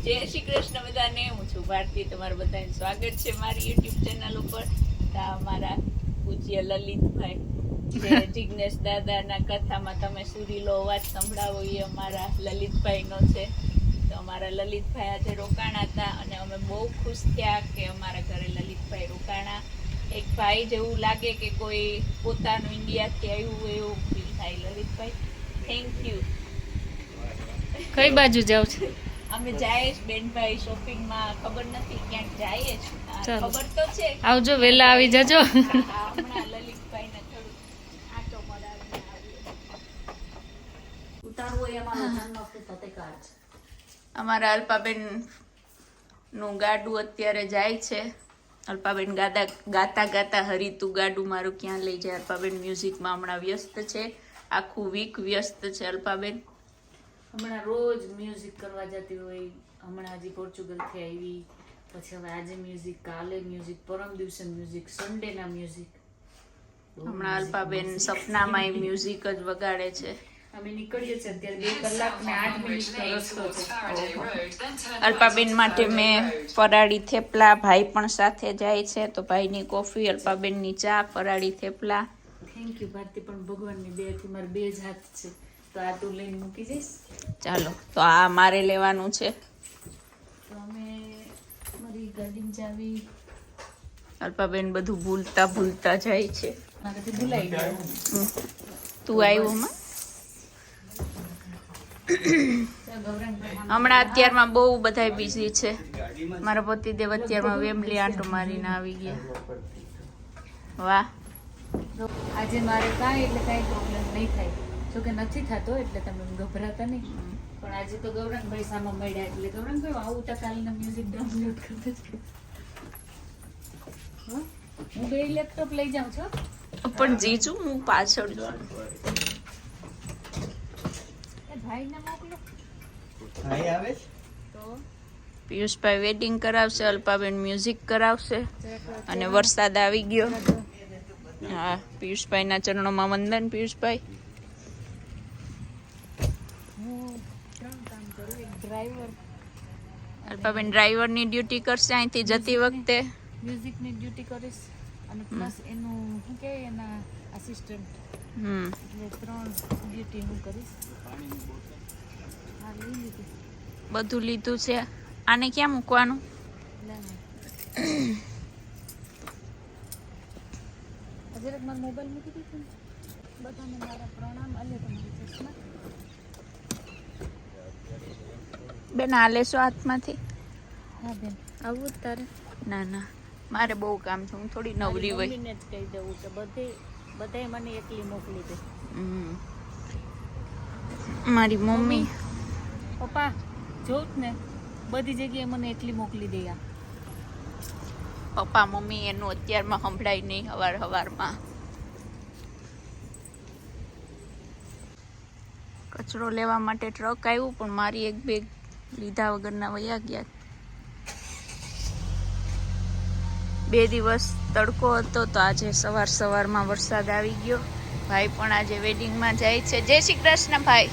જય શ્રી કૃષ્ણ બધાને. હું છું ભારતી. તમારું બધાને સ્વાગત છે મારી યુટ્યુબ ચેનલ ઉપર. મારા પૂજ્ય લલિતભાઈ જે જિજ્ઞેશ દાદાના કથામાં તમે સુરીલો અવાજ સંભળાવો એ અમારા લલિતભાઈનો છે. તો અમારા લલિતભાઈ આજે રોકાણા હતા અને અમે બહુ ખુશ થયા કે અમારા ઘરે લલિતભાઈ રોકાણા. એક ભાઈ જેવું લાગે કે કોઈ પોતાનું ઇન્ડિયાથી આવ્યું હોય એવું ફીલ થાય. Lalitbhai, thank you. કઈ બાજુ જાવ છો? અમે જાય જ બેનભાઈ શોપિંગમાં, ખબર નથી ક્યાંક જાય જ. ખબર તો છે. આવજો, વેલા આવી જજો. હમણાં લલિતભાઈને થોડું આટો મરાવીને આવીએ. અમારા અલ્પાબેન નું ગાડું અત્યારે જાય છે. અલ્પાબેન ગાતા ગાતા હરી તું ગાડું મારું ક્યાં લઈ જાય. અલ્પાબેન મ્યુઝિકમાં હમણાં વ્યસ્ત છે. આખું વીક વ્યસ્ત છે અલ્પાબેન. હમણાં રોજ મ્યુઝિક કરવા જતી હોય. હમણાં હજી પોર્ચુગલ થી આવી, પછી હવે આજે મ્યુઝિક, કાલે મ્યુઝિક, પરમ દિવસે મ્યુઝિક, સન્ડે ના મ્યુઝિક. હમણાં અલ્પાબેન સપનામાં મ્યુઝિક જ વગાડે છે. અમે નીકળીએ છીએ અત્યારે 2 કલાક ને 8 મિનિટનો રસ્તો છે. અલ્પાબેન માટે મેં ફરાળી થેપલા, ભાઈ પણ સાથે જાય છે તો ભાઈની કોફી, અલ્પાબેનની ચા, ફરાળી થેપલા. Thank you Bharati. પણ ભગવાનની દયાથી મારા 2 જ હાથ છે તો આ તું લઈને મૂકી જઈશ. ચાલો તો આ મારે લેવાનું છે. તો અમે મારી ગાડીની ચાવી, અલ્પાબેન બધું ભૂલતા ભૂલતા જાય છે. મારાથી ભૂલાઈ ગયું. તું આવ્યો માં હમણાં અત્યારમાં બહુ બધા બિઝી છે. મારા પતિદેવ અત્યારમાં વેમલી આંટો મારીને આવી ગયા. વાહ. આજે મારે કાંઈ એટલે કાંઈ પ્રોબ્લેમ નહીં થાય. જોકે નથી થતો એટલે તમે ગભરાતા નહીં. પણ આજે તો ગૌરંગભાઈ સામે મળ્યા એટલે ગૌરંગભાઈ આવું ટકાલીના મ્યુઝિક ડાઉનલોડ કરતો છે. હું 2 લેપટોપ લઈ જાઉં છું. પણ જીજુ હું પાછળ છું. ભાઈને મોકલો. ભાઈ આવે તો પિયુષભાઈ વેડિંગ કરાવશે, અલ્પાબેન મ્યુઝિક કરાવશે અને વરસાદ આવી ગયો. હા, પિયુષભાઈના ચરણોમાં વંદન. પિયુષભાઈ, હું 3 કામ કરું. એક ડ્રાઈવર, અલ્પાબેન ડ્રાઈવરની ડ્યુટી કરશે અહીંથી જતી વખતે. મ્યુઝિકની ડ્યુટી કરીશ અને પ્લસ એનું શું કહે એના આસિસ્ટન્ટ. એટલે 3 ડ્યુટી હું કરીશ. હા, લઈ લીધી. બધું લીધું છે. આને ક્યાં મૂકવાનું? જરાક મારો મોબાઈલ મૂકી દીધો ને. બધાને મારા પ્રણામ. અલે તમારી ચશ્મા. બેન આ લેશો હાથમાંથી? હા બેન, આવું જ તારે? ના ના, મારે બહુ કામ છે. હું થોડી નવરી હોય. મમ્મીને જ કહી દઉં કે બધાય મને એકલી મોકલી દે. મારી મમ્મી પપ્પા જોઉં ને બધી જગ્યાએ મને એકલી મોકલી દે. પપ્પા મમ્મી એનું અત્યારમાં સંભળાય નહીં. હવારમાં કચરો લેવા માટે ટ્રક આવ્યું પણ મારી એક બેગ લીધા વગરના વયા ગયા. 2 દિવસ તડકો હતો તો આજે સવારમાં વરસાદ આવી ગયો. ભાઈ પણ આજે વેડિંગમાં જાય છે. જય શ્રી કૃષ્ણ ભાઈ.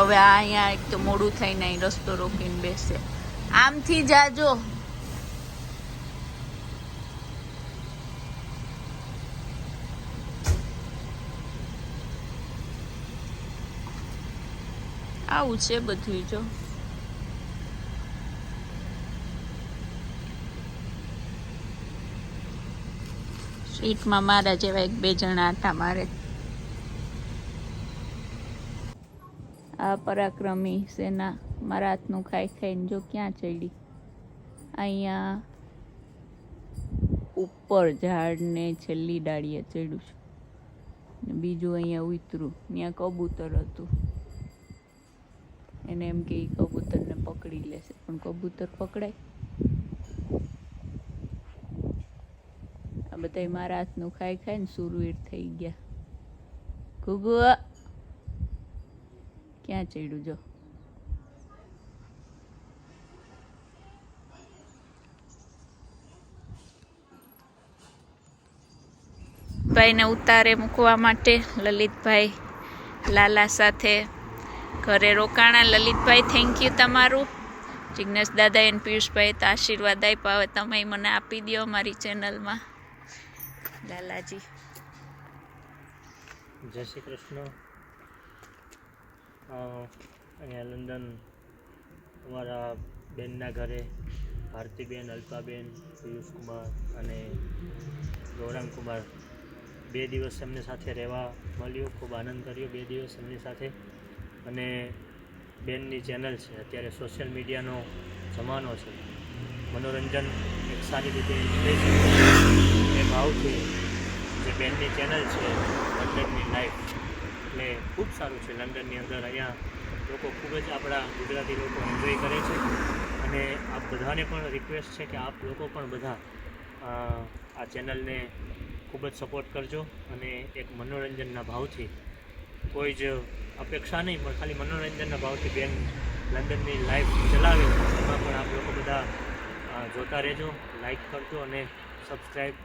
હવે અહીંયા એક તો મોડું થઈને અહીં રસ્તો રોકીને બેસે. આમથી જાજો. આવું છે બધું. જો સ્ટ્રીટમાં મારા જેવા 1-2 જણા આટા મારે. આ પરાક્રમી સેના મારા હાથનું ખાઈ ખાઈને જો ક્યાં ચડી. અહીંયા ઉપર ઝાડને છેલ્લી ડાળીએ ચડ્યું છે. બીજું અહીંયા ઉતરું. ત્યાં કબૂતર હતું. એને એમ કે કબૂતરને પકડી લેશે પણ કબૂતર પકડાય? આ બધા મારા હાથનું ખાઈ ખાઈને સુરવીર થઈ ગયા. ઘુઘુ ક્યાં ચડ્યું જો. લલિતભાઈને ઉતારે મૂકવા માટે લલિતભાઈ લાલા સાથે ઘરે રોકાણા. લલિતભાઈ થેન્ક યુ તમારું. જિજ્ઞેશ દાદા અને પિયુષભાઈ તો આશીર્વાદ આપ્યા, હવે તમે મને આપી દો મારી ચેનલમાં. લાલાજી જય શ્રી કૃષ્ણ. અહીંયા લંડન અમારા બેનના ઘરે ભારતીબેન, અલ્પાબેન, પિયુષકુમાર અને ગૌરાંગકુમાર 2 દિવસ એમની સાથે રહેવા મળ્યું. ખૂબ આનંદ કર્યો 2 દિવસ એમની સાથે. અને બેનની ચેનલ છે, અત્યારે સોશિયલ મીડિયાનો જમાનો છે, મનોરંજન એક સારી રીતે થઈ શકે એ ભાવથી જે બેનની ચેનલ છે લંડનની લાઈફ, એટલે ખૂબ સારું છે. લંડનની અંદર અહીંયા લોકો ખૂબ જ આપણા ગુજરાતી લોકો એન્જોય કરે છે. અને આપ બધાને પણ રિક્વેસ્ટ છે કે આપ લોકો પણ બધા આ ચેનલને ખૂબ જ સપોર્ટ કરજો. અને એક મનોરંજનના ભાવથી, કોઈ જ અપેક્ષા નહીં પણ ખાલી મનોરંજનના ભાવથી બેન લંડનની લાઈફ ચલાવે, એમાં પણ આપ લોકો બધા જોતા રહેજો, લાઈક કરજો અને સબસ્ક્રાઈબ